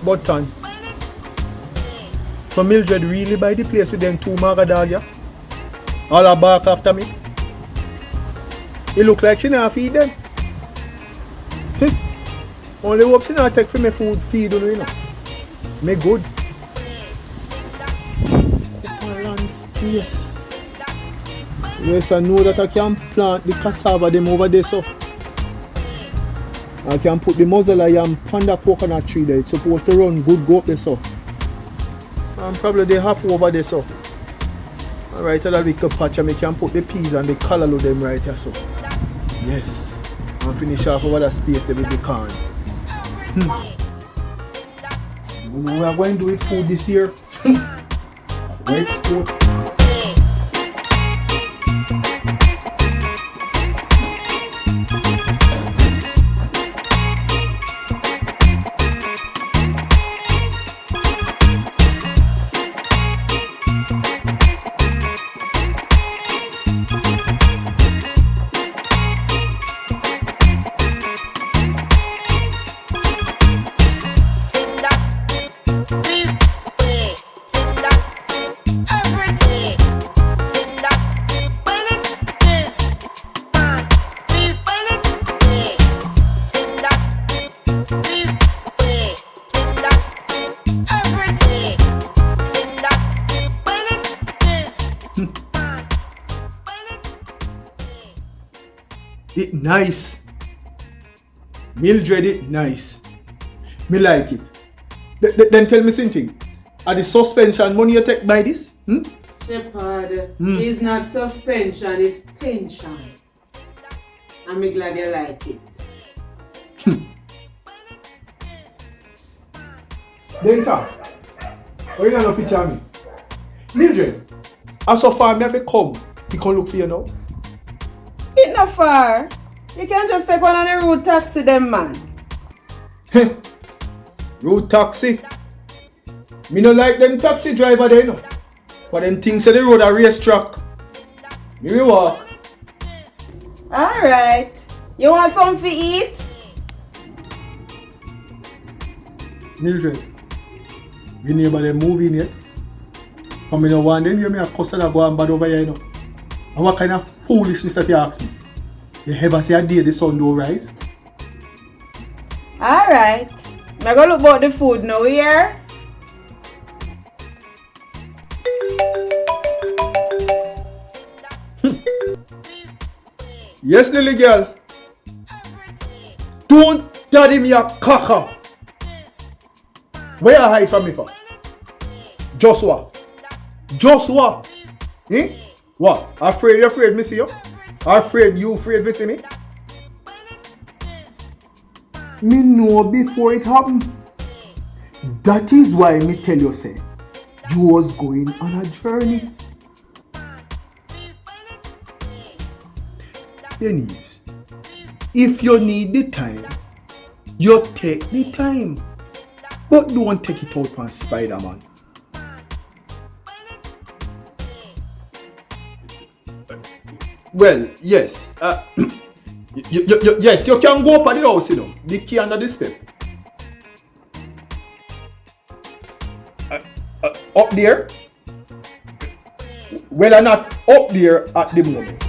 Button. So Mildred really buy the place with them two maga dog, yeah? All her bark after me. It look like she not feed them. Only hope she not take for me food feed on you know. Me good. Land space. Yes, I know that I can plant the cassava them over there so. I can put the muzzle and panda coconut tree there. It's supposed to run good go up there so. And probably they half over there so. Alright, so that little patch and I can put the peas and the color of them right here so. Yes. And finish off over that space there with the corn. We are going to do it food this year. Great sport. It nice. Mildred it nice. Me like it. Then tell me something. Are the suspension money you take by this? Shepherd, it's not suspension, it's pension. I'm glad you like it. Then talk. Why you not picture me? Mildred, as so far me have come, you can look for you now. It's not far. You can just take one of the road taxi them man. Road taxi? Me no like them taxi driver there no. For them things on the road a racetrack. Me will walk. Alright. You want something to eat? Mildred, you neighbor them moving yet? Come in no one then you me a cuss and go and bad over here you know. And what kind of foolishness that you ask me? You ever see a day the sun don't rise? Alright. I'm going to look about the food now, here. Yes, little girl. Don't daddy me a caca. Where you hide from me for? Just what? Just what? Eh? What? Afraid me see you? Afraid you see me? Me know before it happened. That is why me tell you say you was going on a journey. Denise, if you need the time, you take the time. But don't take it out on Spider-Man. Well, yes. Yes, you can go up at the house, you know. The key under the step. Up there? Well, I'm not up there at the moment.